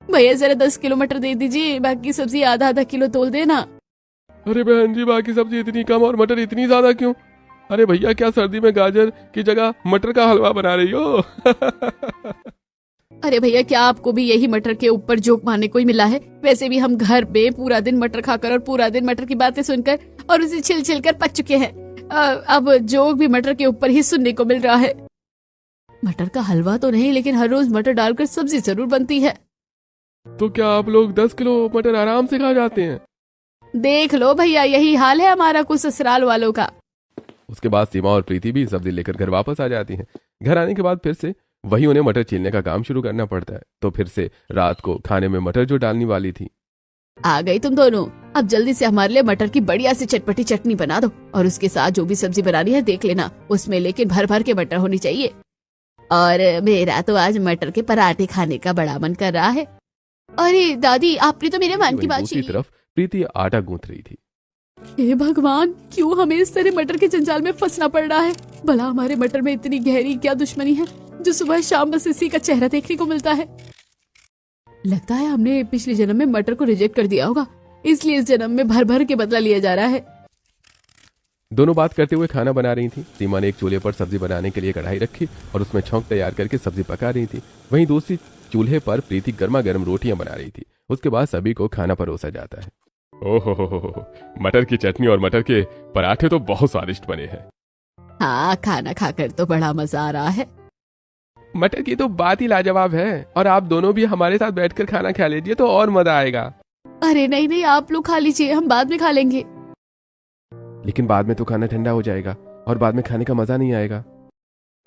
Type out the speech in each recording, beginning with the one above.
भैया जरा 10 किलो मटर दे दीजिए, बाकी सब्जी आधा आधा किलो तोल देना। अरे बहन जी, बाकी सब्जी इतनी कम और मटर इतनी ज्यादा क्यों? अरे भैया, क्या सर्दी में गाजर की जगह मटर का हलवा बना रही हो? अरे भैया, क्या आपको भी यही मटर के ऊपर जोक मारने को ही मिला है? वैसे भी हम घर पे पूरा दिन मटर खाकर और पूरा दिन मटर की बातें सुनकर और उसे छिल छिल कर पच चुके हैं। अब जोक भी मटर के ऊपर ही सुनने को मिल रहा है। मटर का हलवा तो नहीं, लेकिन हर रोज मटर डालकर सब्जी जरूर बनती है। तो क्या आप लोग 10 किलो मटर आराम से खा जाते हैं? देख लो भैया, यही हाल है हमारा कुछ ससुराल वालों का। उसके बाद सीमा और प्रीति भी सब्जी लेकर घर वापस आ जाती हैं। घर आने के बाद फिर से वही उन्हें मटर छीलने का काम शुरू करना पड़ता है। तो फिर से रात को खाने में मटर जो डालने वाली थी। आ गई तुम दोनों, अब जल्दी से हमारे लिए मटर की बढ़िया सी चटपटी चटनी बना दो, और उसके साथ जो भी सब्जी बनानी है देख लेना, उसमें लेकिन भर भर के मटर होनी चाहिए। और मेरा तो आज मटर के पराठे खाने का बड़ा मन कर रहा है। अरे दादी, आपने तो मेरे मन की बात दूसरी छीन ली। तरफ प्रीति आटा गूंथ रही थी। हे भगवान, क्यों हमें इस तरह मटर के जंजाल में फंसना पड़ रहा है? भला हमारे मटर में इतनी गहरी क्या दुश्मनी है जो सुबह शाम बस इसी का चेहरा देखने को मिलता है? लगता है हमने पिछले जन्म में मटर को रिजेक्ट कर दिया होगा, इसलिए इस जन्म में भर भर के बदला लिया जा रहा है। दोनों बात करते हुए खाना बना रही थी। सीमा ने एक चूल्हे पर सब्जी बनाने के लिए कढ़ाई रखी और उसमें छौंक तैयार करके सब्जी पका रही थी। वहीं दूसरी चूल्हे पर प्रीति गर्मा गर्म रोटियां बना रही थी। उसके बाद सभी को खाना परोसा जाता है। ओहो, मटर की चटनी और मटर के पराठे तो बहुत स्वादिष्ट बने हैं। हाँ, खाना खाकर तो बड़ा मजा आ रहा है। मटर की तो बात ही लाजवाब है, और आप दोनों भी हमारे साथ बैठकर खाना खा लीजिए तो और मजा आएगा। अरे नहीं नहीं, आप लोग खा लीजिए, हम बाद में खा लेंगे। लेकिन बाद में तो खाना ठंडा हो जाएगा और बाद में खाने का मजा नहीं आएगा।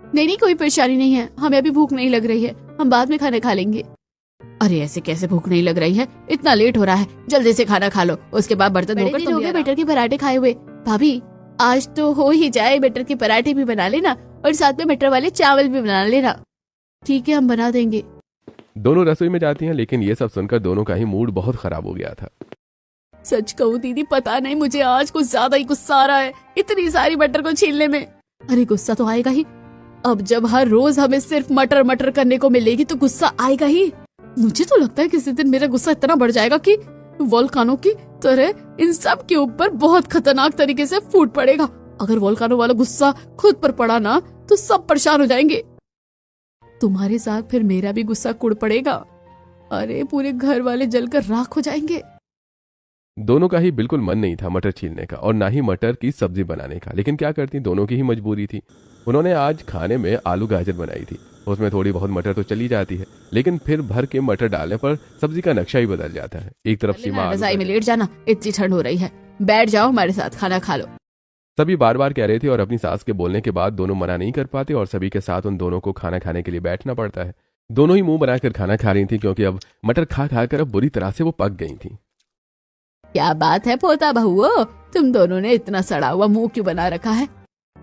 नहीं नहीं, कोई परेशानी नहीं है, हमें अभी भूख नहीं लग रही है, हम बाद में खाना खा लेंगे। अरे ऐसे कैसे भूख नहीं लग रही है? इतना लेट हो रहा है, जल्दी से खाना खा लो, उसके बाद बर्तन धोकर तुम भी मटर के पराठे खाए हुए। भाभी, आज तो हो ही जाए, मटर के पराठे भी बना लेना और साथ में मटर वाले चावल भी बना लेना। ठीक है, हम बना देंगे। दोनों रसोई में जाती हैं, लेकिन ये सब सुनकर दोनों का ही मूड बहुत खराब हो गया था। सच कहूँ दीदी, पता नहीं मुझे आज कुछ ज्यादा ही गुस्सा आ रहा है इतनी सारी मटर को छीलने में। अरे गुस्सा तो आएगा ही, अब जब हर रोज हमें सिर्फ मटर मटर करने को मिलेगी तो गुस्सा आएगा ही। मुझे तो लगता है किसी दिन मेरा गुस्सा इतना बढ़ जाएगा कि वोल्कानो की तरह इन सब के ऊपर बहुत खतरनाक तरीके से फूट पड़ेगा। अगर वोल्कानो वाला गुस्सा खुद पर पड़ा ना तो सब परेशान हो जाएंगे। तुम्हारे साथ फिर मेरा भी गुस्सा कुड़ पड़ेगा। अरे पूरे घर वाले जलकर राख हो जाएंगे। दोनों का ही बिल्कुल मन नहीं था मटर छीलने का और ना ही मटर की सब्जी बनाने का, लेकिन क्या करती, दोनों की ही मजबूरी थी। उन्होंने आज खाने में आलू गाजर बनाई थी। उसमें थोड़ी बहुत मटर तो चली जाती है, लेकिन फिर भर के मटर डालने पर सब्जी का नक्शा ही बदल जाता है। एक तरफ सीमा रजाई में लेट जाना, इतनी ठंड हो रही है, बैठ जाओ हमारे साथ खाना खा लो। सभी बार बार कह रहे थे और अपनी सास के बोलने के बाद दोनों मना नहीं कर पाते और सभी के साथ उन दोनों को खाना खाने के लिए बैठना पड़ता है। दोनों ही मुंह बनाकर खाना खा रही थी, क्योंकि अब मटर खा खा कर अब बुरी तरह से वो पक गई थी। क्या बात है पोता बहुओ, तुम दोनों ने इतना सड़ा हुआ मुंह क्यों बना रखा है?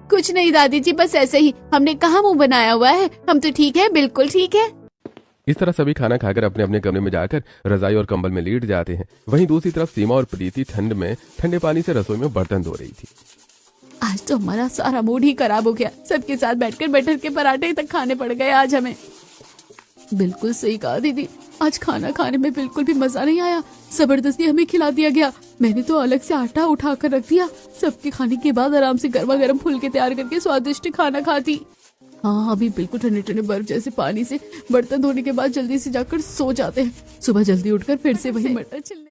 कुछ नहीं दादी जी, बस ऐसे ही। हमने कहाँ मुंह बनाया हुआ है, हम तो ठीक है, बिल्कुल ठीक है। इस तरह सभी खाना खाकर अपने अपने कमरे में जाकर रजाई और कंबल में लेट जाते हैं। वहीं दूसरी तरफ सीमा और प्रीति ठंड में ठंडे पानी से रसोई में बर्तन धो रही थी। आज तो हमारा सारा मूड ही खराब हो गया, सबके साथ बैठकर मटर के पराठे तक खाने पड़ गए आज हमें। बिल्कुल सही कहा दीदी, आज खाना खाने में बिल्कुल भी मजा नहीं आया, जबरदस्ती हमें खिला दिया गया। मैंने तो अलग से आटा उठा कर रख दिया, सबके खाने के बाद आराम से गर्मा गर्म फुलके तैयार करके स्वादिष्ट खाना खाती। हाँ, अभी बिल्कुल ठंडे ठंडे बर्फ जैसे पानी से बर्तन धोने के बाद जल्दी से जाकर सो जाते हैं, सुबह जल्दी उठकर फिर से वही मटर छिलने।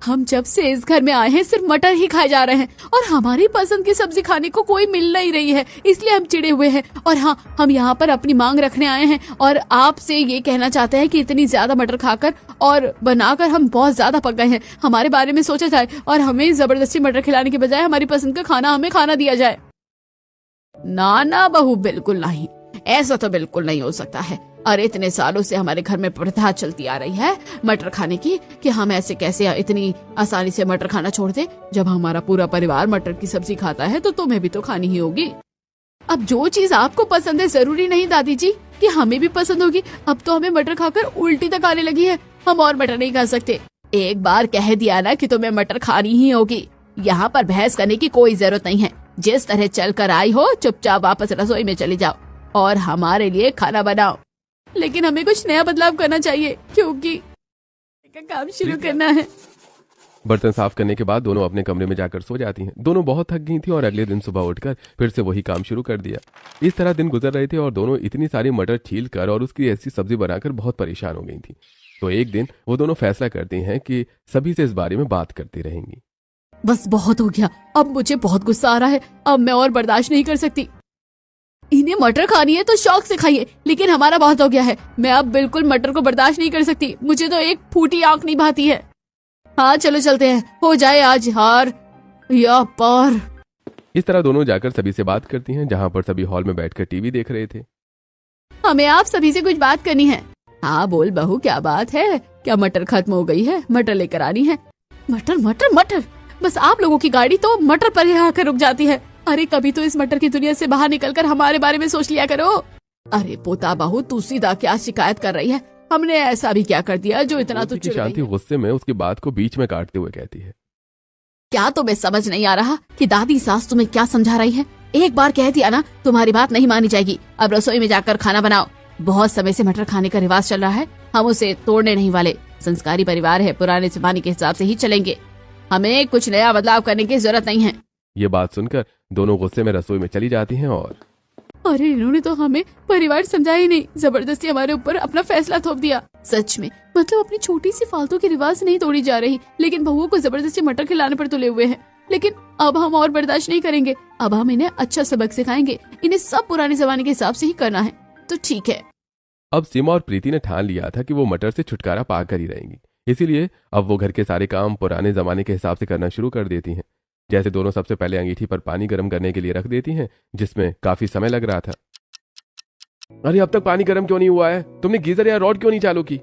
हम जब से इस घर में आए हैं सिर्फ मटर ही खाए जा रहे हैं और हमारी पसंद की सब्जी खाने को कोई मिल नहीं रही है, इसलिए हम चिढ़े हुए हैं। और हाँ, हम यहाँ पर अपनी मांग रखने आए हैं और आपसे ये कहना चाहते हैं कि इतनी ज्यादा मटर खाकर और बनाकर हम बहुत ज्यादा पक गए हैं। हमारे बारे में सोचा जाए और हमें जबरदस्ती मटर खिलाने के बजाय हमारी पसंद का खाना हमें खाना दिया जाए। ना ना बहू, बिल्कुल नहीं, ऐसा तो बिल्कुल नहीं हो सकता है। अरे इतने सालों से हमारे घर में प्रथा चलती आ रही है मटर खाने की, कि हम ऐसे कैसे इतनी आसानी से मटर खाना छोड़ दें। जब हमारा पूरा परिवार मटर की सब्जी खाता है तो तुम्हें भी तो खानी ही होगी। अब जो चीज आपको पसंद है जरूरी नहीं दादी जी कि हमें भी पसंद होगी। अब तो हमें मटर खाकर उल्टी तक आने लगी है, हम और मटर नहीं खा सकते। एक बार कह दिया ना कि तुम्हें मटर खानी ही होगी, यहाँ पर बहस करने की कोई जरूरत नहीं है। जिस तरह चल कर आई हो चुपचाप वापस रसोई में चली जाओ और हमारे लिए खाना बनाओ। लेकिन हमें कुछ नया बदलाव करना चाहिए, क्योंकि का काम शुरू करना है। बर्तन साफ करने के बाद दोनों अपने कमरे में जाकर सो जाती हैं। दोनों बहुत थक गई थी और अगले दिन सुबह उठकर फिर से वही काम शुरू कर दिया। इस तरह दिन गुजर रहे थे और दोनों इतनी सारी मटर छील कर और उसकी ऐसी सब्जी बनाकर बहुत परेशान हो गई थी। तो एक दिन वो दोनों फैसला करती हैं कि सभी से इस बारे में बात करती रहेंगी। बस बहुत हो गया, अब मुझे बहुत गुस्सा आ रहा है, अब मैं और बर्दाश्त नहीं कर सकती। इन्हें मटर खानी है तो शौक से खाइए, लेकिन हमारा बहुत हो गया है। मैं अब बिल्कुल मटर को बर्दाश्त नहीं कर सकती, मुझे तो एक फूटी आंख नहीं भाती है। हाँ चलो चलते हैं, हो जाए आज हार या पार। इस तरह दोनों जाकर सभी से बात करती हैं, जहाँ पर सभी हॉल में बैठकर टीवी देख रहे थे। हमें आप सभी से कुछ बात करनी है। हाँ बोल बहू, क्या बात है? क्या मटर खत्म हो गई है? मटर लेकर आनी है। मटर मटर मटर, बस आप लोगों की गाड़ी तो मटर पर ही आकर रुक जाती है। अरे कभी तो इस मटर की दुनिया से बाहर निकलकर हमारे बारे में सोच लिया करो। अरे पोता बहू, तू सीधा क्या शिकायत कर रही है? हमने ऐसा भी क्या कर दिया जो इतना तुझ शांति गुस्से में उसकी बात को बीच में काटते हुए कहती है, क्या तुम्हें समझ नहीं आ रहा कि दादी सास तुम्हें क्या समझा रही है? एक बार कह दिया ना, तुम्हारी बात नहीं मानी जाएगी। अब रसोई में जाकर खाना बनाओ। बहुत समय से मटर खाने का रिवाज चल रहा है, हम उसे तोड़ने नहीं वाले। संस्कारी परिवार है, पुराने जमाने के हिसाब से ही चलेंगे। हमें कुछ नया बदलाव करने की जरूरत नहीं है। ये बात सुनकर दोनों गुस्से में रसोई में चली जाती हैं और अरे इन्होंने तो हमें परिवार समझा ही नहीं, जबरदस्ती हमारे ऊपर अपना फैसला थोप दिया। सच में, मतलब अपनी छोटी सी फालतू की रिवाज नहीं तोड़ी जा रही, लेकिन बहुओं को जबरदस्ती मटर खिलाने पर तुले हुए हैं। लेकिन अब हम और बर्दाश्त नहीं करेंगे। अब हम इन्हें अच्छा सबक सिखाएंगे। इन्हें सब पुराने जमाने के हिसाब से ही करना है। तो ठीक है। अब सीमा और प्रीति ने ठान लिया था कि वो मटर से छुटकारा पाकर ही रहेंगी। इसीलिए अब वो घर के सारे काम पुराने जमाने के हिसाब से करना शुरू कर देती हैं। जैसे दोनों सबसे पहले अंगीठी पर पानी गर्म करने के लिए रख देती हैं, जिसमें काफी समय लग रहा था। अरे अब तक पानी गर्म क्यों नहीं हुआ है? तुमने गीजर या रॉड क्यों नहीं चालू की?